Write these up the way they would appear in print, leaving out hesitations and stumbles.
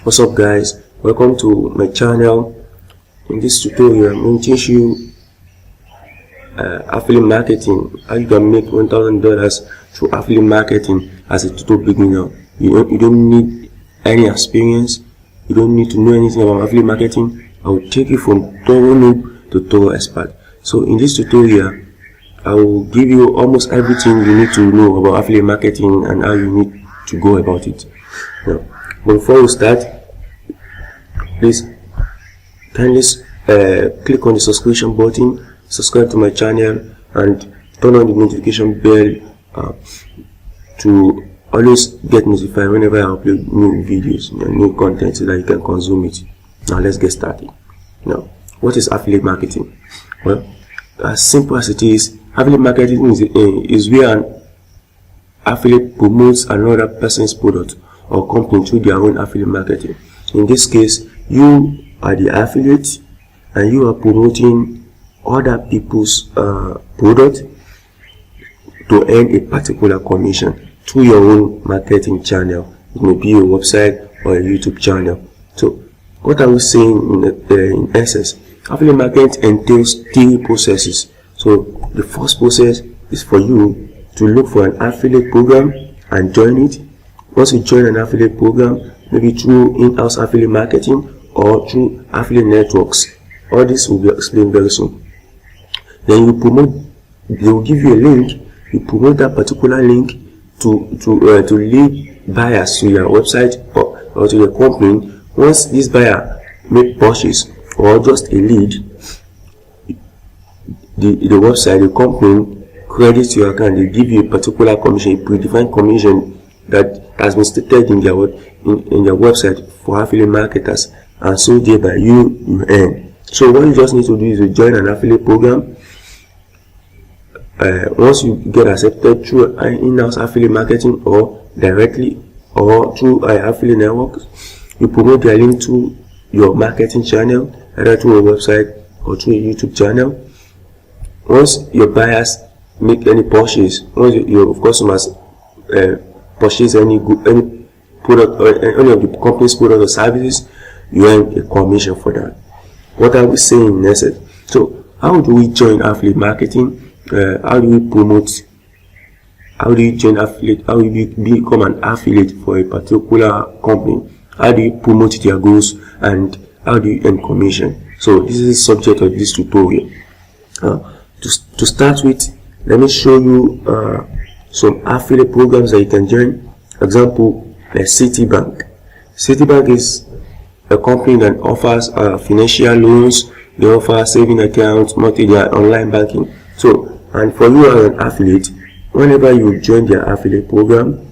What's up guys, welcome to my channel. In this tutorial I'm going to teach you affiliate marketing, how you can make $1,000 through affiliate marketing as a total beginner. You don't need any experience, you don't need to know anything about affiliate marketing. I will take you from thorough noob to thorough expert. So in this tutorial I will give you almost everything you need to know about affiliate marketing and how you need to go about it. Now, but before we start, please kindly click on the subscription button, subscribe to my channel, and turn on the notification bell to always get notified whenever I upload new videos and new content so that you can consume it. Now let's get started. Now, what is affiliate marketing? Well, as simple as it is, affiliate marketing is where an affiliate promotes another person's product or company through their own affiliate marketing. In this case, you are the affiliate and you are promoting other people's product to earn a particular commission through your own marketing channel. It may be a website or a YouTube channel. So what are we saying in essence? Affiliate marketing entails three processes. So the first process is for you to look for an affiliate program and join it. Once you join an affiliate program, maybe through in-house affiliate marketing or through affiliate networks, all this will be explained very soon. Then you promote, they will give you a link, you promote that particular link to lead buyers to your website or to your company. Once this buyer make purchase or just a lead, the website, the company credits your account. They give you a particular commission, a predefined commission that has been stated in their website for affiliate marketers, and so thereby you earn. So what you just need to do is to join an affiliate program. Once you get accepted through an in-house affiliate marketing or directly or through an affiliate network, you promote their link to your marketing channel, either through a website or through a YouTube channel. Once your buyers make any purchase, once your customers purchase any product or any of the company's product or services, you earn a commission for that. What are we saying in essence? So how do we join affiliate marketing? How do we promote? How do you join affiliate? How do you become an affiliate for a particular company? How do you promote their goals, and how do you earn commission? So this is the subject of this tutorial. To start with, let me show you some affiliate programs that you can join. Example, Citibank. Citibank is a company that offers financial loans. They offer saving accounts, their online banking. So, and for you as an affiliate, whenever you join their affiliate program,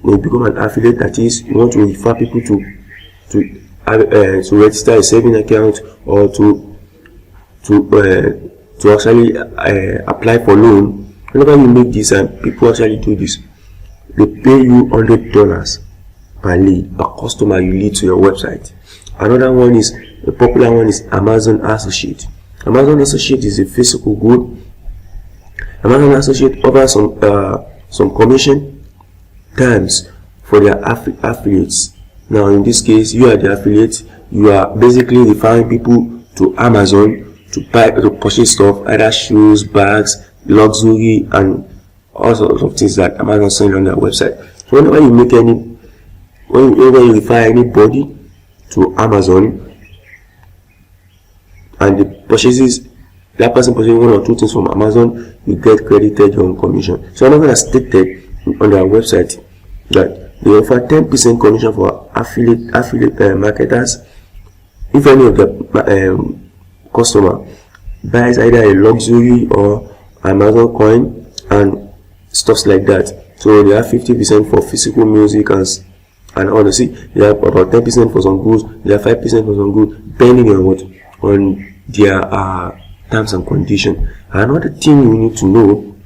you become an affiliate. That is, you want to refer people to register a saving account or to actually apply for loan. Whenever you make this, and people actually do this, they pay you $100 per lead, per customer you lead to your website. Another one is, a popular one is Amazon Associate. Amazon Associate is a physical good. Amazon Associate offers some commission terms for their affiliates. Now in this case, you are the affiliate. You are basically referring people to Amazon to purchase stuff, either shoes, bags, luxury, and all sorts of things that Amazon sells on their website. So whenever you refer anybody to Amazon and that person purchases one or two things from Amazon, you get credited your own commission. So Amazon has stated on their website that they offer 10% commission for affiliate marketers if any of the customer buys either a luxury or Amazon coin and stuff like that. So they have 50% for physical music and honestly, they have about 10% for some goods, they have 5% for some goods, depending on their terms and conditions. Another thing you need to know,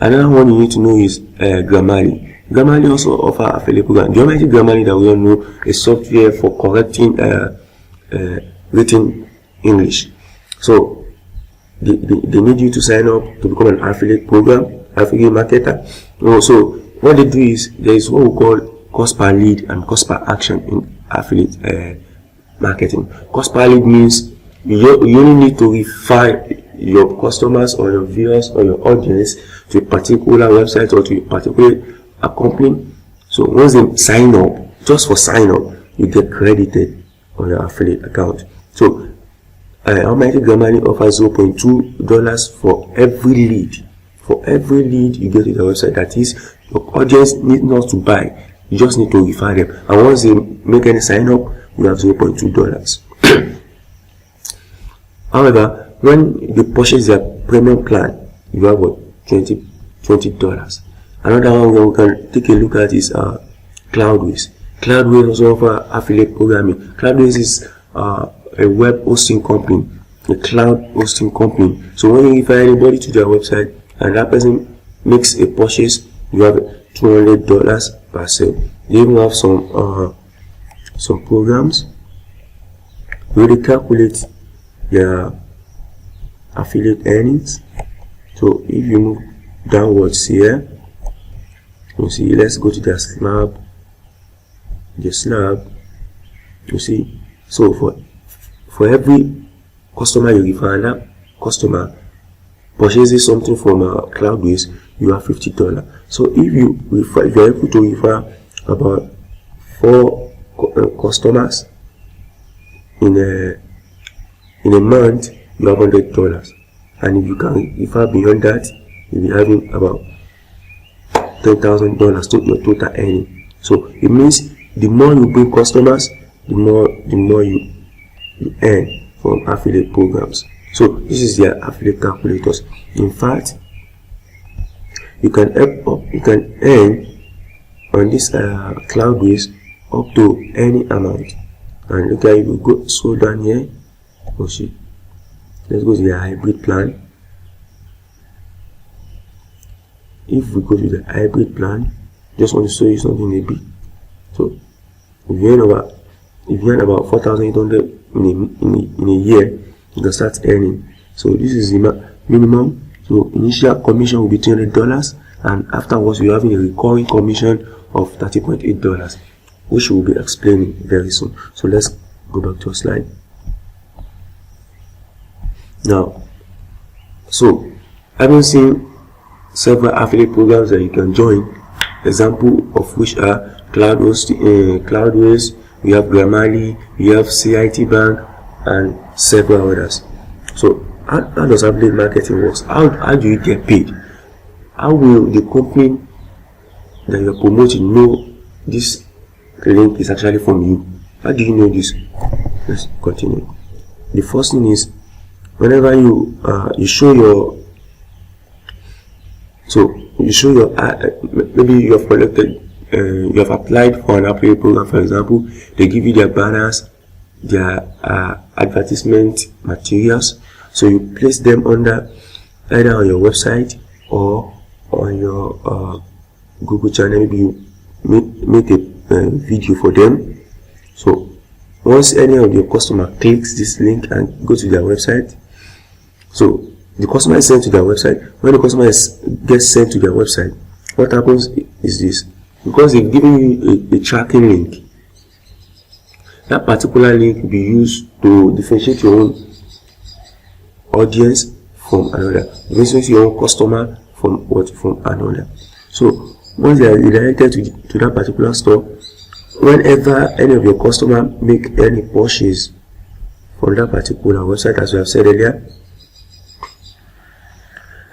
another one you need to know is Grammarly. Grammarly also offer affiliate program. Do you know Grammarly that we all know is software for correcting written English? So they need you to sign up to become an affiliate program, affiliate marketer. So what they do is, there is what we call cost per lead and cost per action in affiliate marketing. Cost per lead means you only need to refer your customers or your viewers or your audience to a particular website or to a particular company. So once they sign up, just for sign up, you get credited on your affiliate account. So Almighty Grammarly offers $0.2 for every lead. For every lead you get to the website, that is, your audience need not to buy, you just need to refer them, and once they make any sign up, you have $0.2. However, when they purchase their premium plan, you have what, $20. Another one we can take a look at is Cloudways. Cloudways also offer affiliate programming. Cloudways is a web hosting company, a cloud hosting company. So when you refer anybody to their website and that person makes a purchase, you have $200 per sale. They even have some programs where they calculate their affiliate earnings. So if you move downwards here, you see, let's go to the slab. You see, so for every customer you refer, and that customer purchases something from Cloudways, you have $50. So if you are able to refer about 4 customers in a month, you have $100. And if you can refer beyond that, you'll be having about $10,000 to your total earning. So it means the more you bring customers, the more you earn from affiliate programs. So this is their affiliate calculators. In fact, you can earn on this Cloudways up to any amount. And look at, if you go scroll down here, you see. Let's go to the hybrid plan. If we go to the hybrid plan, just want to show you something a bit. So if you earn about 4,800 in a year, you can start earning. So this is the minimum. So initial commission will be $200, and afterwards you're having a recurring commission of $30.8, which we'll be explaining very soon. So let's go back to a slide. Now, so having seen several affiliate programs that you can join, example of which are Cloudways, we have Grammarly, we have CIT Bank, and several others. So how does affiliate marketing work? How do you get paid? How will the company that you're promoting know this link is actually from you? How do you know this? Let's continue. The first thing is, whenever you show your maybe you have collected, you have applied for an affiliate program, for example, they give you their banners, their advertisement materials. So you place them under either on your website or on your Google channel. Maybe you make a video for them. So once any of your customer clicks this link and go to their website, so the customer is sent to their website. When the customer gets sent to their website, what happens is this: because they've given you a tracking link, that particular link will be used to differentiate your own audience from another, differentiate your own customer from another. So once they are redirected to that particular store, whenever any of your customer make any purchase from that particular website, as we have said earlier,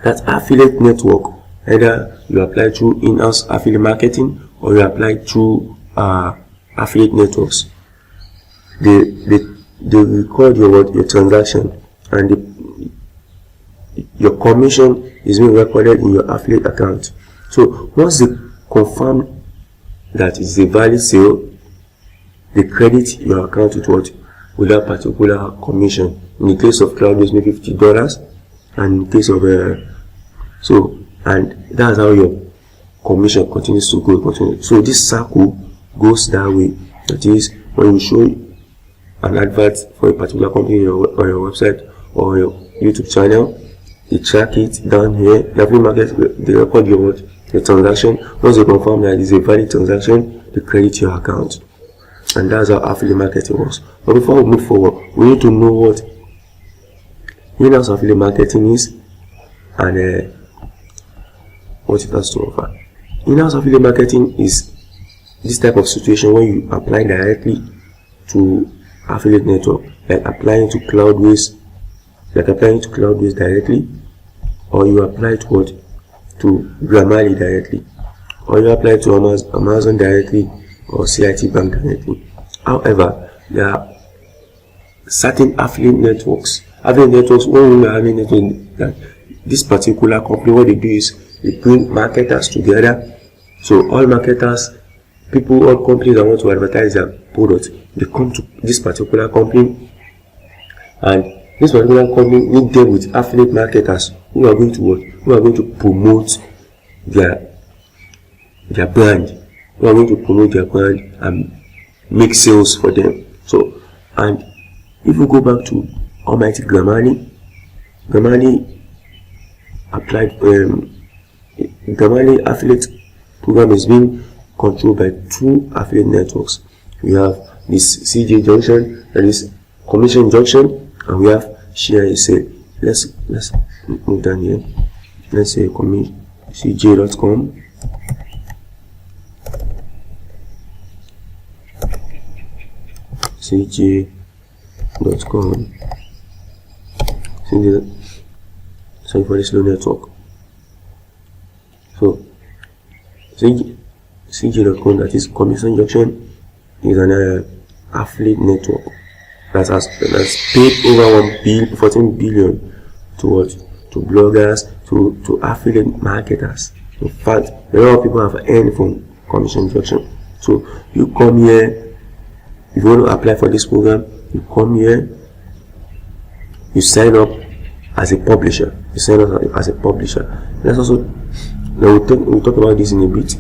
that affiliate network, either you apply through in-house affiliate marketing or you apply through affiliate networks, they record your transaction, and your commission is being recorded in your affiliate account. So once they confirm that it's a valid sale, they credit your account with that particular commission. In the case of Cloudways, maybe $50, and in the case of and that's how your commission continues to grow. So this circle goes that way. That is, when you show an advert for a particular company on your website or your YouTube channel, they track it down here. The affiliate market, they record your transaction. Once they confirm that it's a valid transaction, they credit your account. And that's how affiliate marketing works. But before we move forward, we need to know what in-house affiliate marketing is and what it has to offer. In-house affiliate marketing is this type of situation where you apply directly to affiliate network, like applying to Cloudways directly, or you apply to what? To Grammarly directly, or you apply to Amazon directly, or CIT Bank directly. However, there are certain affiliate networks. When we are having network, that this particular company, what they do is they bring marketers together. So all marketers, people, all companies that want to advertise their products, they come to this particular company, and this particular company need them with affiliate marketers who are going to promote their brand, and make sales for them. So, and if we go back to almighty Grammarly affiliate program is being controlled by two affiliate networks. We have this CJ Junction, that is Commission Junction, and we have Share SA. Let's move down here. Let's say cj.com. cj.com. Sorry for the slow network. So cj.com, that is Commission Junction, is an affiliate network that's paid over 14 billion to bloggers, to affiliate marketers. In fact, a lot of people have earned from Commission Junction. So you come here, if you want to apply for this program, you come here, you sign up as a publisher. Let's also, now we'll talk about this in a bit.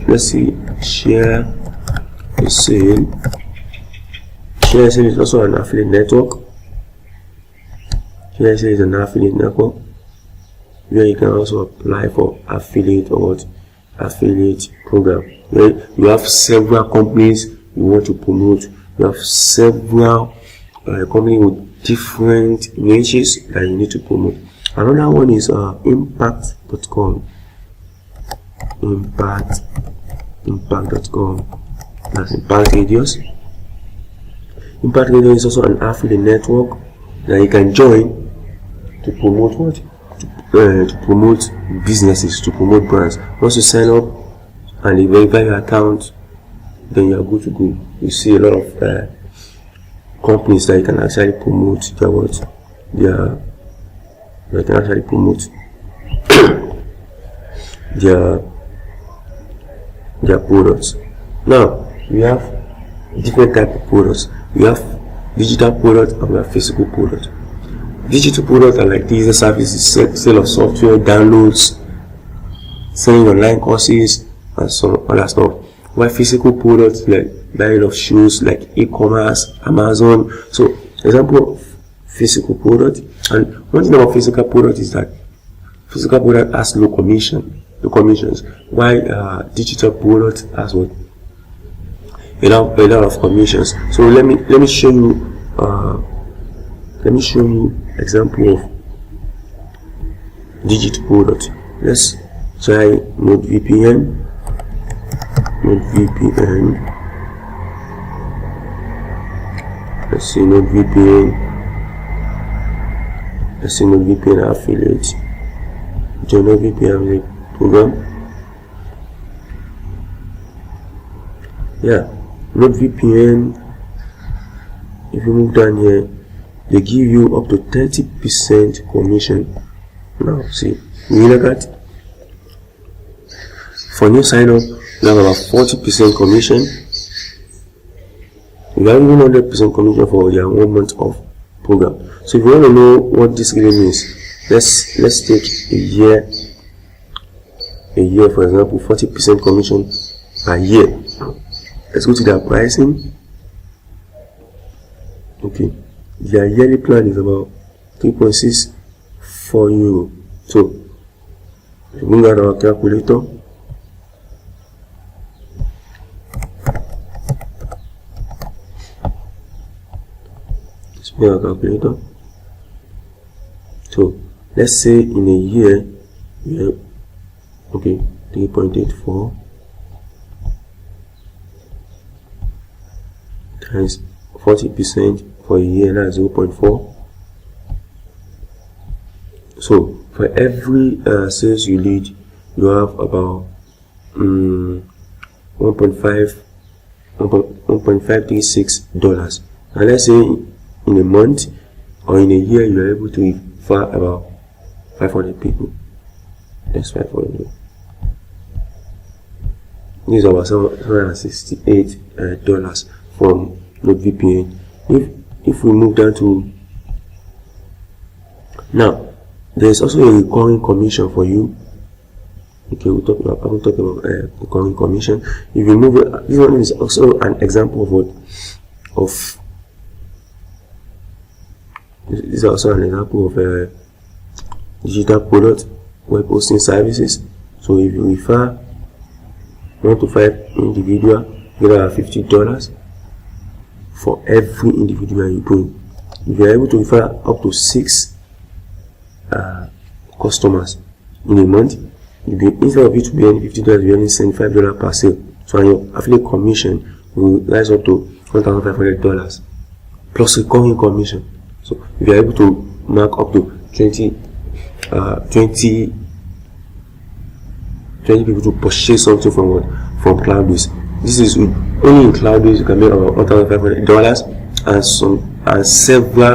Let's see. Share SA is also an affiliate network. Share SA is an affiliate network where you can also apply for affiliate program. Where you have several companies you want to promote. You have several companies with different niches that you need to promote. Another one is impact.com. Impact.com. That's Impact Radius. Impact Radius is also an affiliate network that you can join to promote what? To promote businesses, to promote brands. Once you sign up and you verify your account, then you are good to go. You see a lot of companies that you can actually promote their products. Now we have different type of products. We have digital products and we have physical products. Digital products are like user services, sale of software, downloads, selling online courses, and some other stuff. While physical products like buying of shoes, like e-commerce, Amazon. So, example of physical product. And one thing about physical product is that physical product has low commissions, while digital product has what? A lot of commissions. So let me show you example of digital product. Let's try NordVPN. Let's see NordVPN affiliate. Join NordVPN affiliate program. Yeah, NordVPN, if you move down here, they give you up to 30% commission. Now see, you look at for new sign up, you have about 40% commission. You have even 100% commission for your 1 month of program. So if you want to know what this really means, let's take a year, for example, 40% commission per year. Let's go to their pricing. Okay, their yearly plan is about 3.64 euro. So if we bring out our calculator, spin our calculator. So let's say in a year we have 3.84 times 40% for a year, that's 0.4. So for every sales you lead, you have about 1.536 dollars. And let's say in a month or in a year you are able to refer about 500 people. That's 500. These are about $768 dollars from NordVPN. If we move down to now, there's also a recurring commission for you. Okay, I will talk about recurring commission. If you move, this one is also an example of this is also an example of digital product web hosting services. So if you refer 1 to 5 individual, you get $50 for every individual you bring. If you are able to refer up to 6 customers in a month, instead of you to be earning $50, you only send $5 per sale. So your affiliate commission will rise up to $1,500 plus recurring commission. So if you are able to mark up to 20 people to purchase something from Cloudways. This is only in Cloudways you can make about $1,500 and several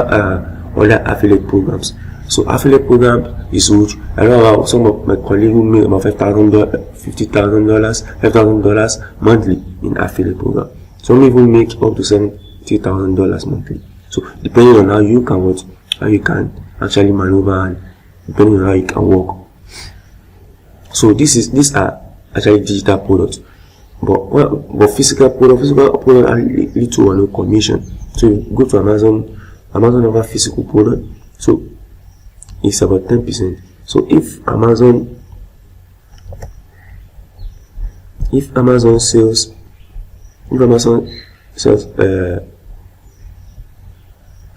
other affiliate programs. So affiliate program is huge. I know about some of my colleagues who make about $5,000 monthly in affiliate program. Some even make up to $70,000 monthly. So depending on how you can actually maneuver and depending on how you can work. So these are actually digital products. But physical product are little or no commission. So you go to Amazon have a physical product. So it's about 10%. So if Amazon sells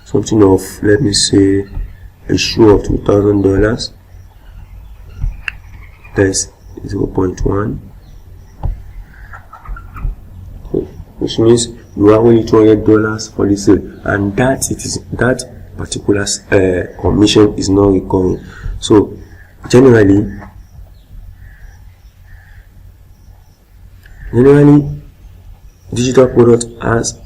something of, let me say, a shoe of $2,000, that's 0.1, which means you have only $200 for the sale, and that particular commission is not recurring. So generally digital product has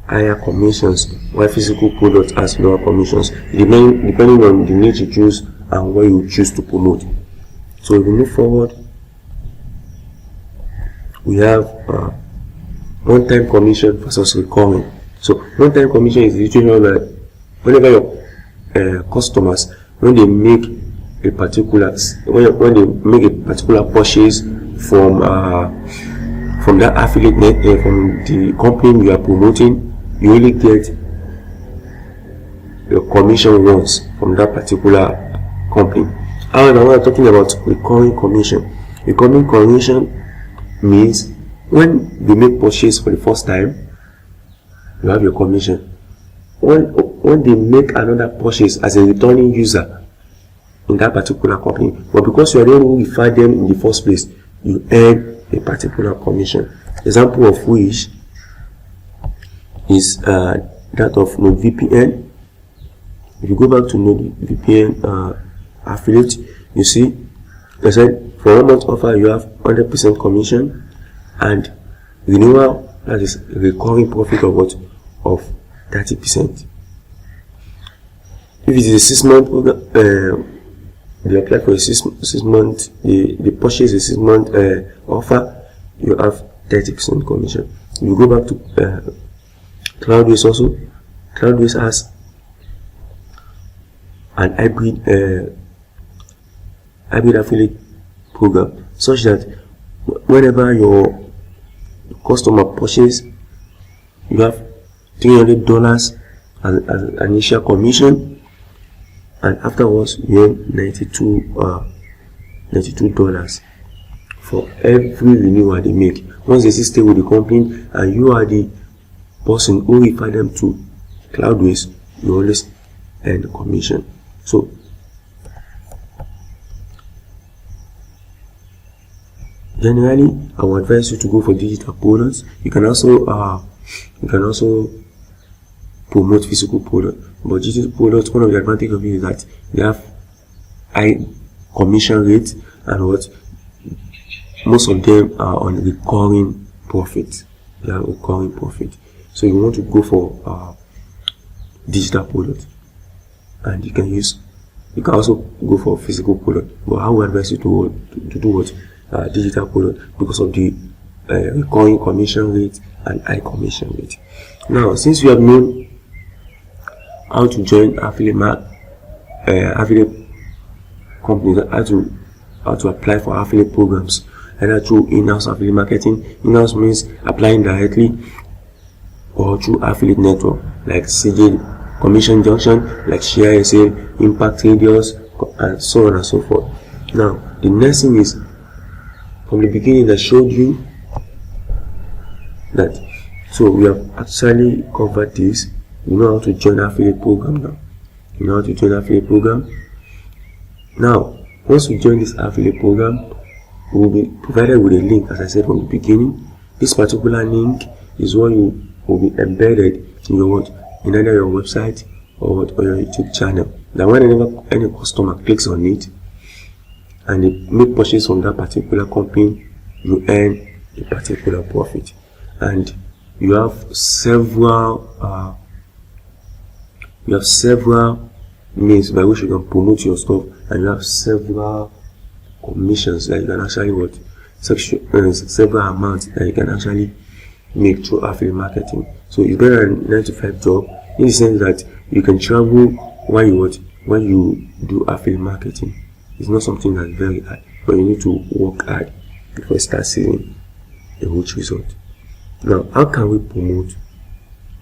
higher commissions while physical product has lower commissions, depending on the niche you choose and what you choose to promote. So if we move forward, we have one-time commission versus recurring. So one-time commission is the situation where whenever your customers, when they make a particular purchase from that affiliate net, from the company you are promoting, you only get your commission once from that particular company. However, when I'm talking about recurring commission, recurring commission means when they make purchase for the first time, you have your commission. When they make another purchase as a returning user in that particular company, but because you are the one who referred them in the first place, you earn a particular commission. Example of which is that of NordVPN. If you go back to NordVPN affiliate, you see I said for 1 month offer you have 100% commission, and renewal, that is recurring profit of what? Of 30%. If it is a 6-month program, they apply for a 6 month, they purchase a 6 month offer, you have 30% commission. You go back to Cloudways also. Cloudways has an hybrid affiliate program such that whenever your customer purchase, you have $300 as an initial commission, and afterwards you earn $92 for every renewal they make. Once they stay with the company and you are the person who refer them to Cloudways, you always earn the commission. So generally, I would advise you to go for digital products. You can also promote physical product, but digital products, one of the advantages of it is that they have high commission rates, and what most of them are on recurring profit. They are recurring profit. So you want to go for digital product, and you can also go for physical product. But I would advise you to do what? Digital product, because of the recurring commission rate and high commission rate. Now, since you have known how to join affiliate companies, how to apply for affiliate programs, either through in-house affiliate marketing. In-house means applying directly, or through affiliate network like CJ Commission Junction, like ShareSale, Impact Radius, and so on and so forth. Now, the next thing is, from the beginning I showed you that, so we have actually covered this. You know how to join affiliate program now. You know how to join affiliate program. Now, once you join this affiliate program, we will be provided with a link, as I said from the beginning. This particular link is what you will be embedded in in either your website or your YouTube channel. Now, whenever any customer clicks on it and they make purchase from that particular company, you earn a particular profit. And you have several means by which you can promote your stuff, and you have several commissions that you can actually several amounts that you can actually make through affiliate marketing. So it's better than 9-to-5 job, in the sense that you can travel while you do affiliate marketing. It's not something that's very hard, but you need to work hard before you start seeing a good result. Now, how can we promote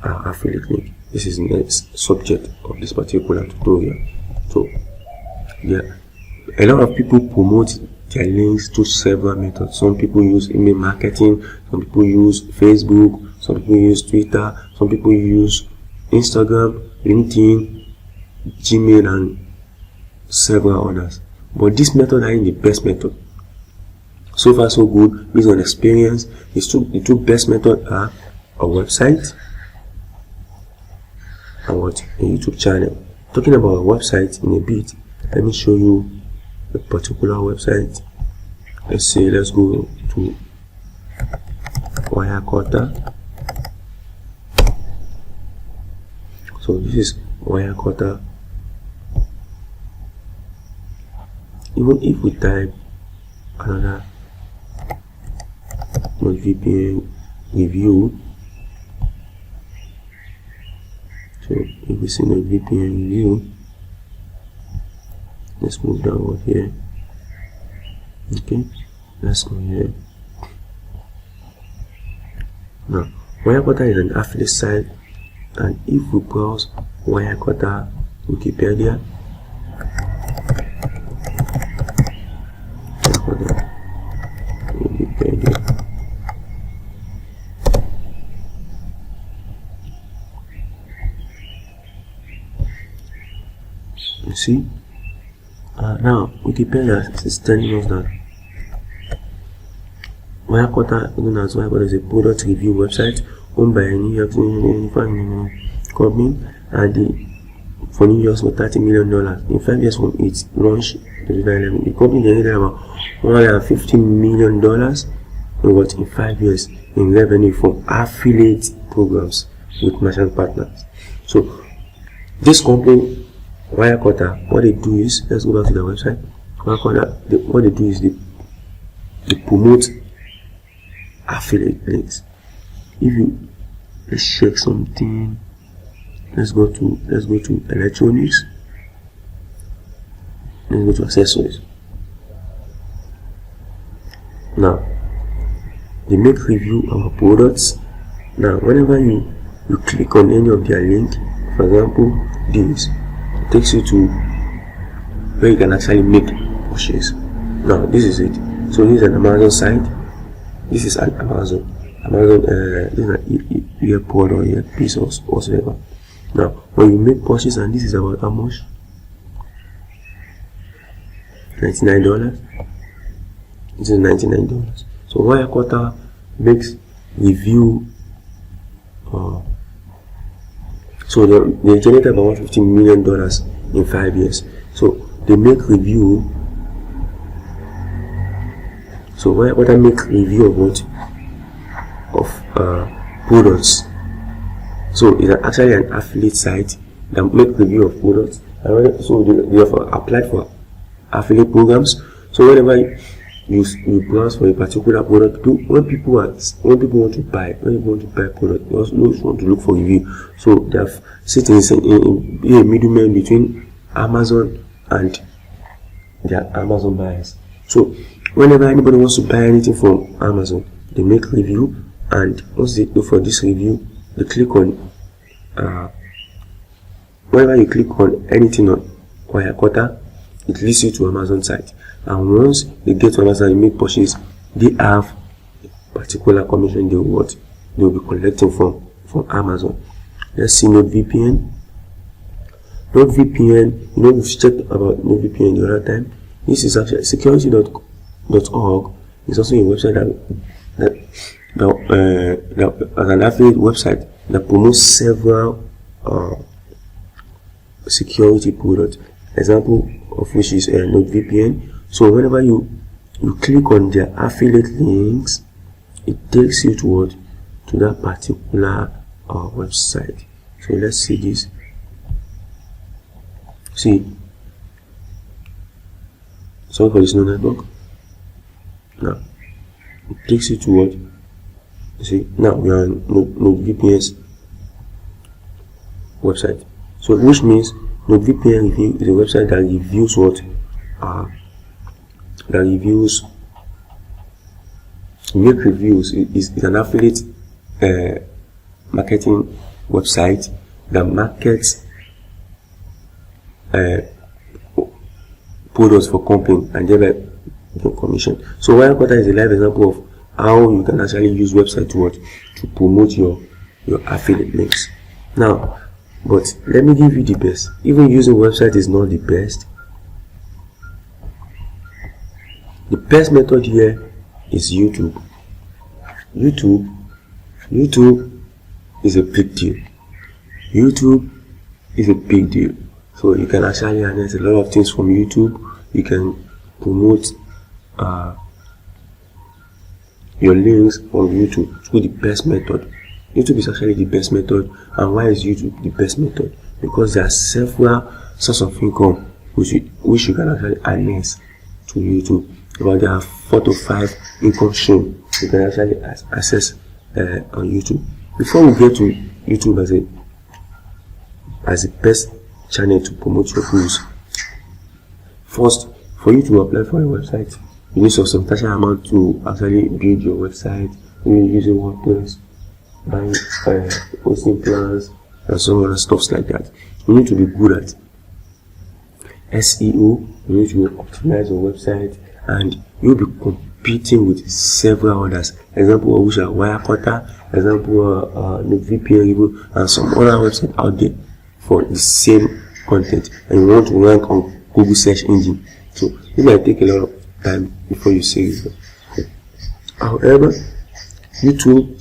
our affiliate link? This is the next subject of this particular tutorial. So, yeah, a lot of people promote their links through several methods. Some people use email marketing, some people use Facebook, some people use Twitter, some people use Instagram, LinkedIn, Gmail, and several others. But this method is the best method. So far so good, based on experience. The two best methods are a website and a YouTube channel. Talking about a website in a bit, let me show you a particular website. Let's go to Wirecutter. So this is Wirecutter. Even if we type another NordVPN review, so if we see NordVPN review, let's move downward here. Okay, let's go here. Now, Wirecutter is an affiliate site, and if we browse Wirecutter Wikipedia, you see, now Wikipedia is telling us that Wirecutter, known as Wirecutter, is a product review website owned by a New York company, and for New York for $30 million. In 5 years from its launch in 2011, the company generated about $150 million in 5 years in revenue from affiliate programs with merchant partners. So this company, Wirecutter, what they do is, let's go back to the website. Wirecutter, what they do is they promote affiliate links. Let's check something. Let's go to electronics. Let's go to accessories. Now, they make review of our products. Now, whenever you click on any of their link, for example, this takes you to where you can actually make purchase. Now, this is it. So this is an Amazon site. This is an Amazon. This is an earpod or earpiece or whatever. Now, when you make purchase, and this is about how much? $99. This is $99. So Wirecutter makes review. So they generated about $150 million in 5 years. So they make review. So Wirecutter make review of what? Of products. So it's actually an affiliate site that make review of products. And so they have applied for affiliate programs. So whenever you browse for a particular product, when people want to buy product, they also want to look for review. So they have sit in a middleman between Amazon and their Amazon buyers. So whenever anybody wants to buy anything from Amazon, they make review, and once they look for this review, they click on whenever you click on anything on Wirecutter, it leads you to Amazon site. And once they get to Amazon and make purchase, they have a particular commission they will be collecting from Amazon. Let's see NordVPN. NordVPN, we've checked about NordVPN the other time. This is actually security.org. It's also a website that as an affiliate website that promotes several security products. Example of which is NordVPN. So whenever you click on their affiliate links, it takes you to that particular website. So let's see this. See, sorry for this no network. Now it takes you to what? See, now we are on NordVPN's website. So which means NordVPN review is a website that reviews make reviews. Is an affiliate marketing website that markets products for company and thereby commission. So Wirecutter is a live example of how you can actually use website to promote your affiliate links. Now, but let me give you the best. Even using website is not the best. The best method here is YouTube. YouTube is a big deal. YouTube is a big deal. So you can actually harness a lot of things from YouTube. You can promote your links on YouTube through the best method. YouTube is actually the best method. And why is YouTube the best method? Because there are several sources of income which you can actually harness to YouTube. About there are 4 to 5 income streams you can actually access on YouTube. Before we get to YouTube as the best channel to promote your goods, first, for you to apply for a website, you need some substantial amount to actually build your website. You're using WordPress, buying hosting plans, and some other stuff like that. You need to be good at SEO. You need to optimize your website, and you'll be competing with several others. Example of which are Wirecutter, example NordVPN, and some other websites out there for the same content, and you want to rank on Google search engine. So it might take a lot of time before you see it. However, YouTube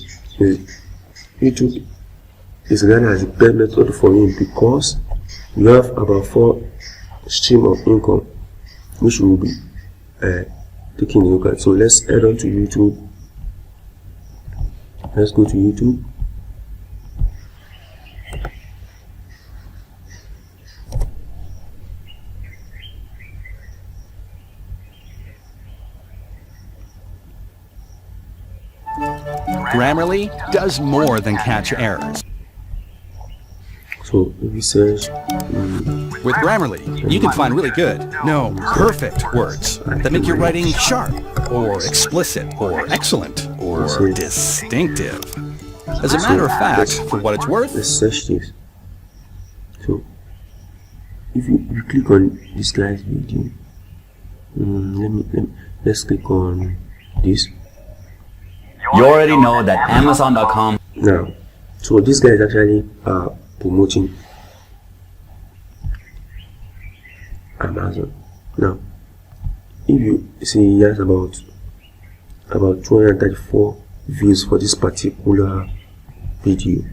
is regarded as the best method for you because you have about 4 streams of income which will be taking a look at. So let's head on to YouTube. Let's go to YouTube. Grammarly does more than catch errors. So if you search with Grammarly, you can find really good, no, perfect words that make your writing sharp, or explicit, or excellent, or distinctive. As a matter of fact, for what it's worth, let's search this. So if you click on this guy's video, let's click on this. You already know that Amazon.com. Now, so this guy is actually promoting Amazon. Now, if you see, he has about 234 views for this particular video.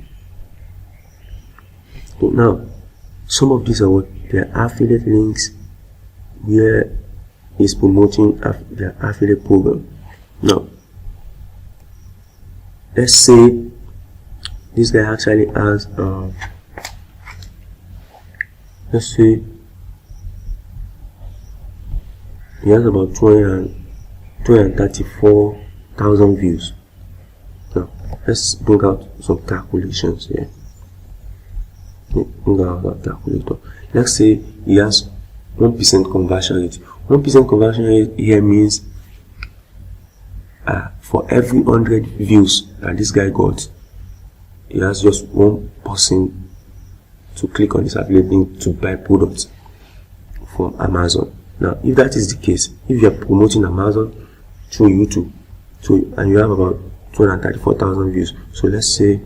So now, some of these are what their affiliate links, where he's promoting their affiliate program. Now, let's say this guy actually has let's say he has about 234,000 views. Now, let's bring out some calculations here. Bring out our calculator. Let's say he has 1% conversion rate. 1% conversion rate here means for every 100 views that this guy got, he has just one person to click on this affiliate link to buy products from Amazon. Now, if that is the case, if you are promoting Amazon through YouTube, and you have about 234,000 views, so let's say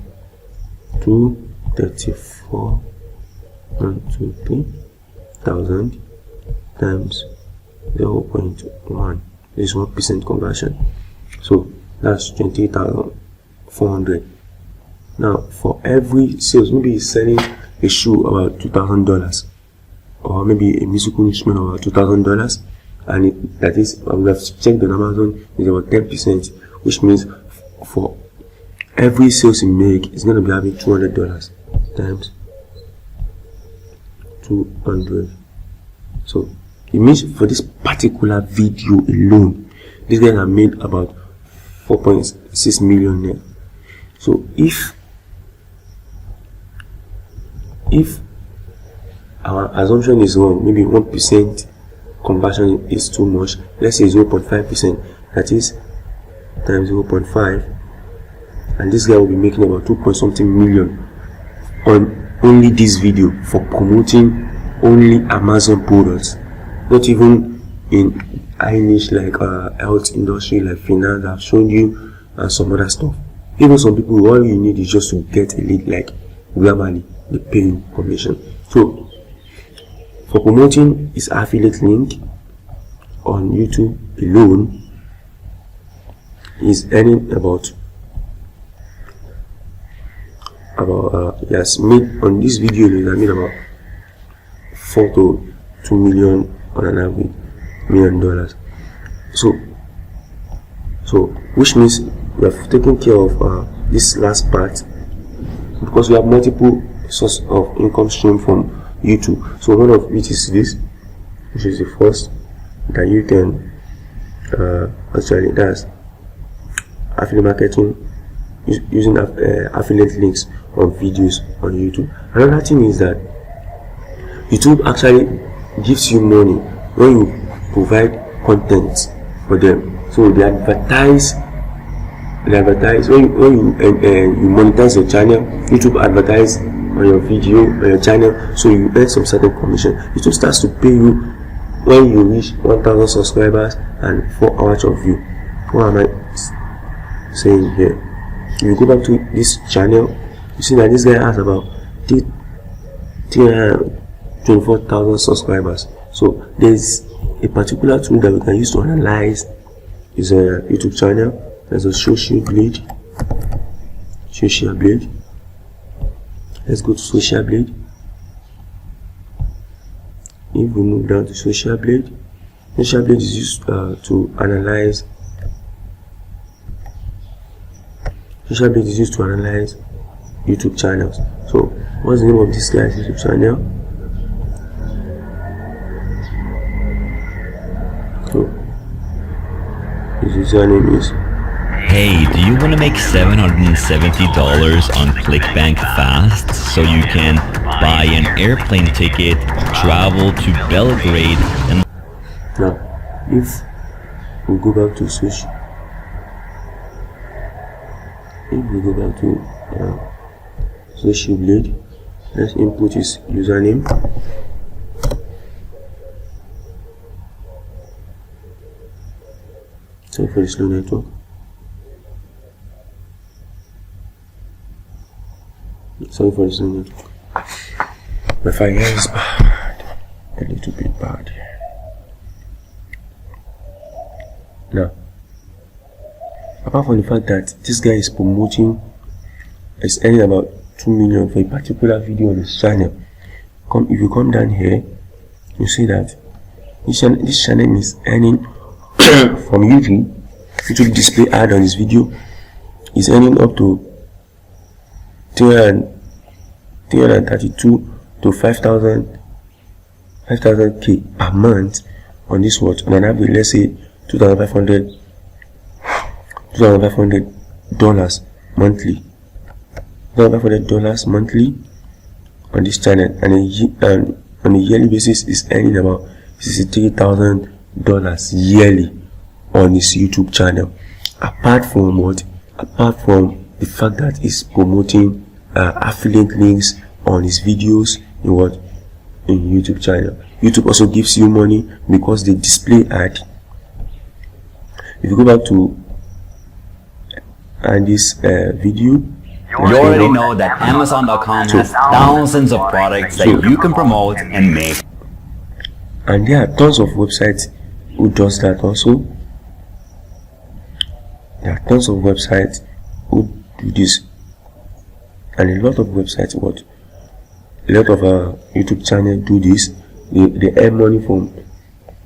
234,000 times 0.1 is 1% conversion, so that's 28,400. Now, for every sales, maybe he's selling a shoe about $2,000, or maybe a musical instrument about $2,000, and that is, we have checked on Amazon, is about 10%, which means for every sales he make, it's going to be having $200 times 200. So it means for this particular video alone, this guy have made about 4.6 million naira. So if our assumption is wrong, maybe 1% conversion is too much, let's say 0.5%, that is times 0.5, and this guy will be making about 2-point-something million on only this video for promoting only Amazon products, not even in high niche like health industry, like finance I've shown you, and some other stuff. Even some people, all you need is just to get a lead, like Grammarly, they pay you commission. So for promoting his affiliate link on YouTube alone, he's earning about he has made on this video, he has made about $4 to $2 million on an average $1 million. So which means we have taken care of this last part, because we have multiple sources of income stream from YouTube. So one of which is this, which is the first that you can actually, that's affiliate marketing using affiliate links on videos on YouTube. Another thing is that YouTube actually gives you money when you provide content for them. So they advertise when you monetize your channel. YouTube advertise on your video, on your channel, so you earn some certain commission. YouTube starts to pay you when you reach 1,000 subscribers and 4 hours of view. What am I saying here? If you go back to this channel, you see that this guy has about 24,000 subscribers. So there's a particular tool that we can use to analyze his YouTube channel. There's a social blade. Let's go to social blade. If we move down to social blade is used to analyze. Social blade is used to analyze YouTube channels. So what's the name of this guy's YouTube channel? So his username is, hey, do you want to make $770 on ClickBank fast so you can buy an airplane ticket, travel to Belgrade, and... Now, if we go back to social, social blade, let's input his username. Sorry for the slow network. My fire is bad, a little bit bad. Now, apart from the fact that this guy is promoting, is earning about 2 million for a particular video on his channel. If you come down here, you see that this channel is earning from YouTube display ad on this video is earning up to 332 to 5,000 per month on this watch. On an average, let's say $2,500 monthly. $2,500 monthly on this channel, and on a yearly basis is earning about $63,000 yearly on his YouTube channel. Apart from the fact that he's promoting affiliate links on his videos in YouTube channel. YouTube also gives you money because they display ad. If you go back to this video, you already know that Amazon.com has thousands of products that you can promote and make. And there are tons of websites who does that also. There are tons of websites who do this, and a lot of websites YouTube channels do this. They earn money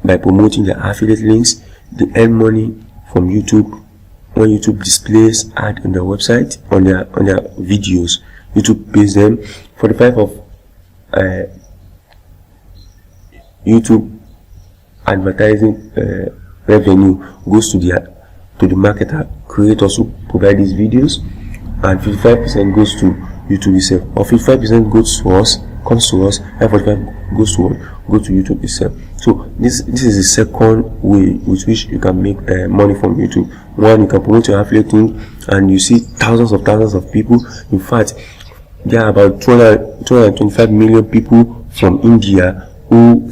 by promoting their affiliate links. They earn money from YouTube when YouTube displays ad on their website, on their videos. YouTube pays them 45 of YouTube advertising revenue goes to the marketer, creators who provide these videos, and 55% goes to YouTube itself, or 55% comes to us, and 45% goes to YouTube itself. So this is the second way with which you can make money from YouTube. One, you can promote your affiliate link, and you see thousands of people. In fact, there are about 225 million people from India who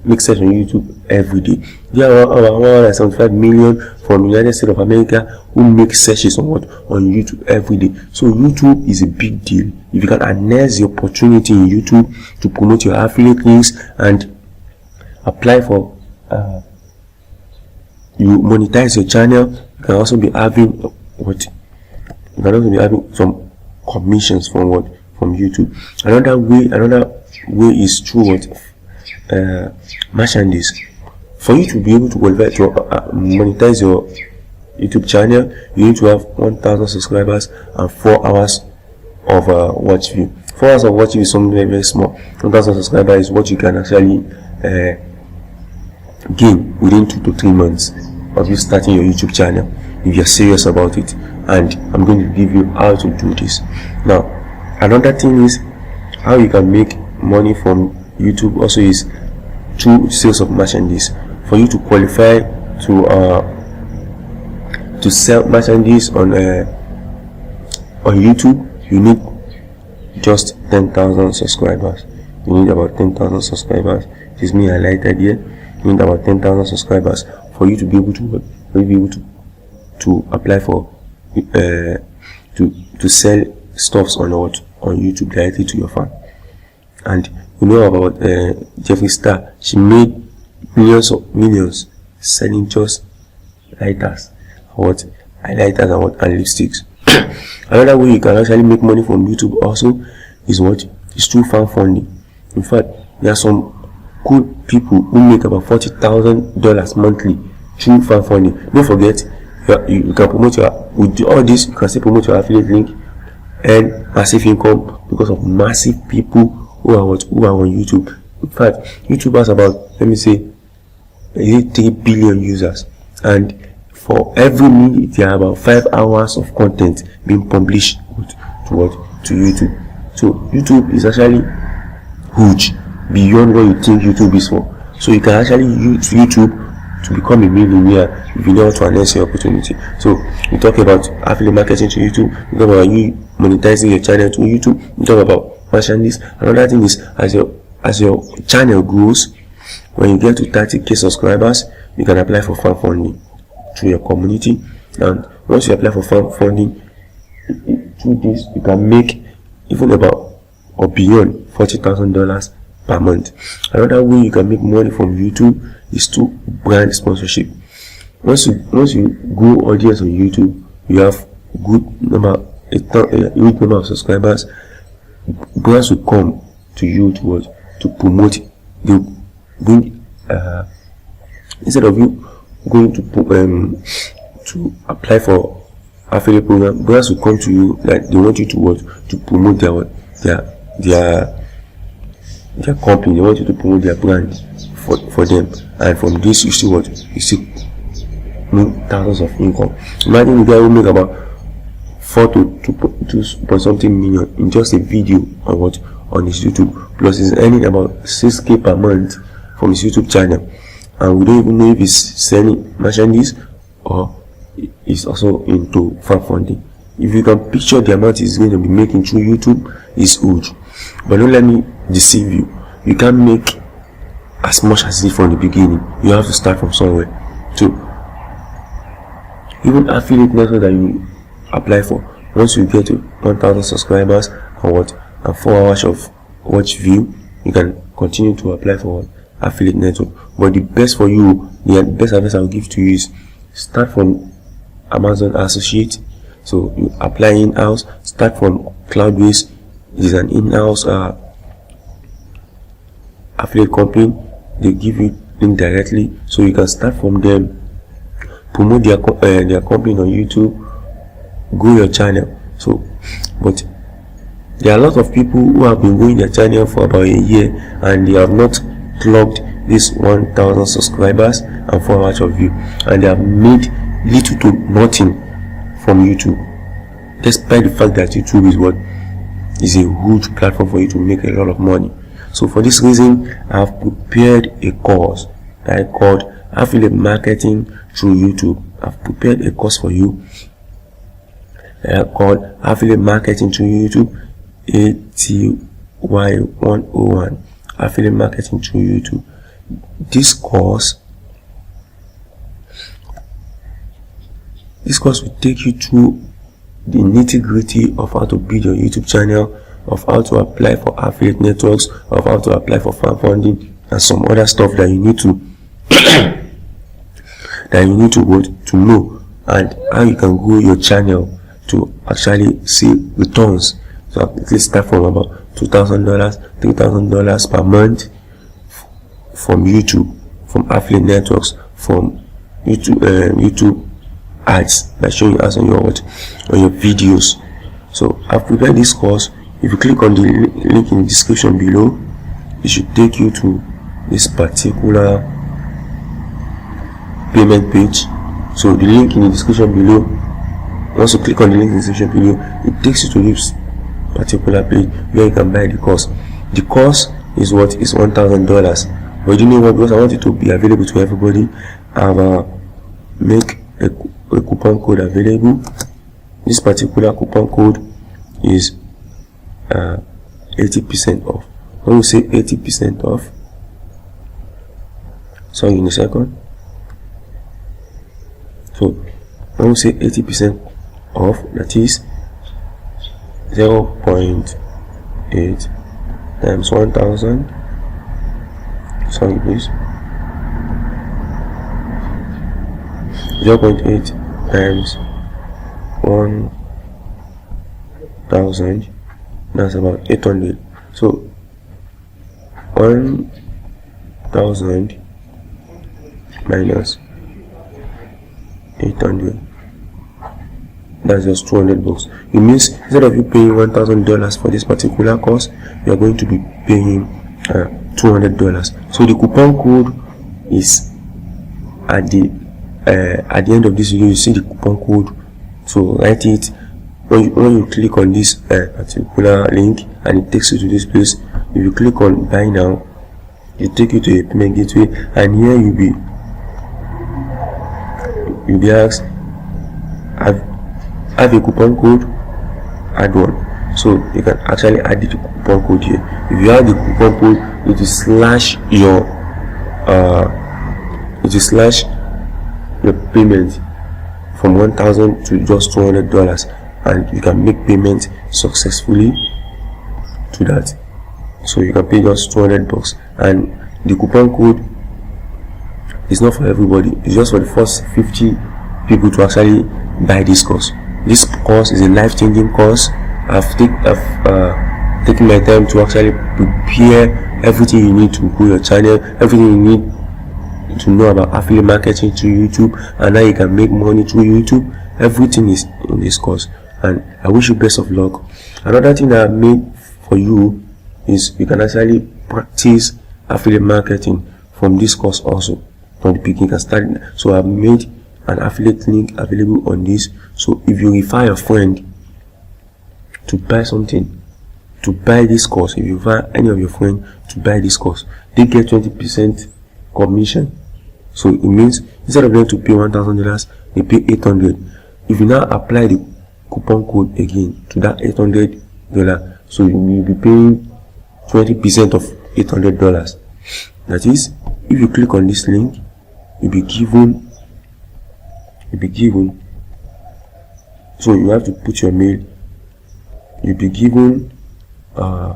make search on YouTube every day. There are about 175 million from the United States of America who make searches on YouTube every day. So YouTube is a big deal. If you can harness the opportunity in YouTube to promote your affiliate links and apply for you monetize your channel, you can also be having some commissions from YouTube. Another way is through merchandise. For you to be able to monetize your YouTube channel, you need to have 1,000 subscribers and 4 hours of watch view. 4 hours of watch view is something very, very small. 1,000 subscribers is what you can actually gain within 2 to 3 months of you starting your YouTube channel, if you're serious about it. And I'm going to give you how to do this. Now, another thing is how you can make money from YouTube also is through sales of merchandise. For you to qualify to sell merchandise on YouTube, you need just 10,000 subscribers. You need about 10,000 subscribers. This is me highlighted here. You need about 10,000 subscribers for you to be able to apply for to sell stuffs on YouTube directly to your fan. And you know about Jeffree Star. She made millions selling just highlighters and lipsticks. Another way you can actually make money from YouTube also is through fan funding. In fact, there are some cool people who make about $40,000 monthly through fan funding. Don't forget, you can promote with all this. You can still promote your affiliate link and passive income because of massive people who are on YouTube. In fact, YouTube has about, let me say, 3 billion users, and for every minute there are about 5 hours of content being published to YouTube. So YouTube is actually huge beyond what you think YouTube is for. So you can actually use YouTube to become a millionaire if you know how to harness your opportunity. So we talk about affiliate marketing to YouTube, we talk about you monetizing your channel to YouTube, we talk about merchandise. Another thing is, as your channel grows, when you get to 30,000 subscribers, you can apply for fan funding through your community. And once you apply for fan funding, through this you can make even about or beyond $40,000 per month. Another way you can make money from YouTube is to brand sponsorship. Once you grow audience on YouTube, you have a huge number of subscribers. Brands will come to you to promote. They bring instead of you going to apply for affiliate program, brands will come to you that they want you to promote their company. They want you to promote their brand for them, and from this you see make thousands of income. Imagine you guys will make about 4 to 2 something million in just a video on his YouTube, plus he's earning about 6K per month from his YouTube channel, and we don't even know if he's selling merchandise or is also into fan funding. If you can picture the amount he's going to be making through YouTube, is huge. But don't let me deceive you. You can't make as much as it from the beginning. You have to start from somewhere. So even affiliate network that you apply for, once you get to 1,000 subscribers and 4 hours of watch view, you can continue to apply for affiliate network. But the best for you, the best advice I will give to you is start from Amazon Associate. So you apply in-house. Start from Cloudways. It is an in-house affiliate company. They give you indirectly, so you can start from them, promote their company on YouTube, grow your channel. So, but there are a lot of people who have been growing their channel for about a year and they have not clocked this 1,000 subscribers and 4 hours of view, and they have made little to nothing from YouTube, despite the fact that YouTube is a huge platform for you to make a lot of money. So for this reason, I have prepared a course that I called Affiliate Marketing Through YouTube. I've prepared a course for you called Affiliate Marketing Through YouTube, ATY101, Affiliate Marketing Through YouTube. This course will take you through the nitty-gritty of how to build your YouTube channel, of how to apply for affiliate networks, of how to apply for fan funding, and some other stuff that you need to to know, and how you can grow your channel to actually see returns. So at least start from about $2,000, $3,000 per month from YouTube, from affiliate networks, from YouTube ads by showing ads on your videos. So I've prepared this course. If you click on the link in the description below, it should take you to this particular payment page. So the link in the description below, once you click on the link in the description below, it takes you to this particular page where you can buy the course. The course is $1,000. But you know what, because I want it to be available to everybody, I've make a coupon code available. This particular coupon code is 80% off. When we say 80% off, sorry, in a second. So when we say 80% off, that is 0.8 times 1,000. Sorry, please. 0.8 times 1,000. That's about 800. So 1,000 minus 800, that's just $200. It means instead of you paying $1,000 for this particular course, you are going to be paying $200. So the coupon code is at the end of this video. You see the coupon code, so write it. When you click on this particular link and it takes you to this place, if you click on buy now, it take you to a payment gateway, and here you'll be asked, have a coupon code, add one. So you can actually add the coupon code here. If you add the coupon code, it will slash your payment from 1,000 to just $200, and you can make payment successfully to that. So you can pay just $200, and the coupon code is not for everybody. It's just for the first 50 people to actually buy this course. This course is a life-changing course. I've taken my time to actually prepare everything you need to grow your channel, everything you need to know about affiliate marketing through YouTube, and how you can make money through YouTube. Everything is in this course, and I wish you best of luck. Another thing that I made for you is you can actually practice affiliate marketing from this course also. From the beginning, you can start. So I've made an affiliate link available on this. So if you refer your friend to buy something, to buy this course, if you refer any of your friends to buy this course, they get 20% commission. So it means instead of them to pay $1,000, they pay $800. If you now apply the coupon code again to that $800, so you will be paying 20% of $800. That is, if you click on this link, you'll be given. So you have to put your mail. You'll be given a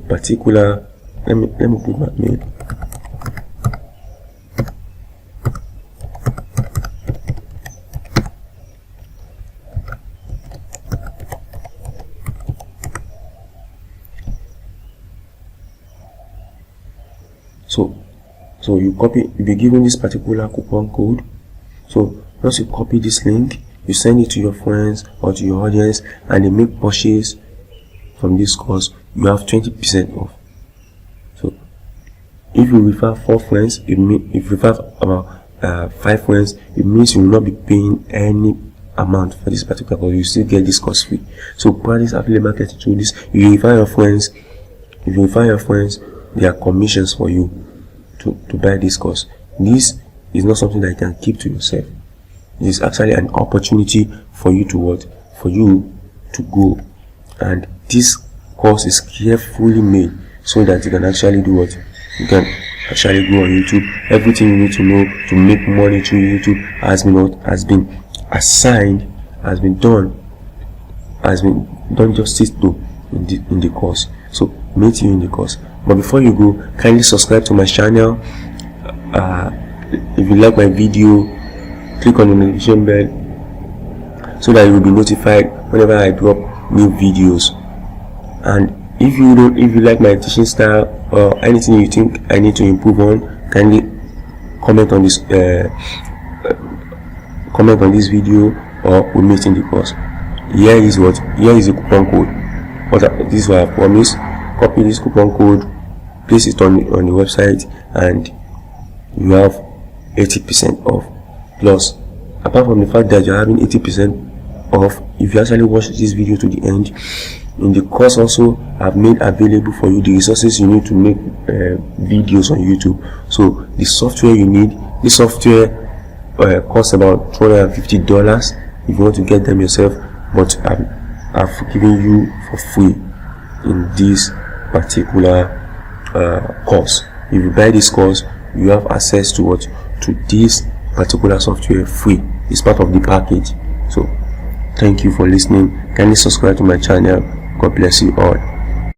particular. Let me put my mail. So you you'll be given this particular coupon code. So once you copy this link, you send it to your friends or to your audience, and they make purchase from this course, you have 20% off. So if you refer 4 friends, if you refer about 5 friends, it means you will not be paying any amount for this particular course. You still get this course free. So practice affiliate marketing through this. If you refer your friends, there are commissions for you to buy this course. This is not something that you can keep to yourself. It is actually an opportunity for you to go. And this course is carefully made so that you can actually do what? You can actually go on YouTube. Everything you need to know to make money through YouTube has been assigned, has been done justice to in the course. So meet you in the course. But before you go, kindly subscribe to my channel. If you like my video, click on the notification bell so that you will be notified whenever I drop new videos. And if you like my teaching style or anything you think I need to improve on, kindly comment on this video, or we'll meet in the course. Here is the coupon code. This is what I promised. Copy this coupon code, place it on the website, and you have 80% off. Plus, apart from the fact that you're having 80% off, if you actually watch this video to the end, in the course also I've made available for you the resources you need to make videos on YouTube. So the software you need, this software costs about $250 if you want to get them yourself, but I've given you for free in this particular course. If you buy this course, you have access to this particular software free. It's part of the package. So thank you for listening. Kindly subscribe to my channel. God bless you all.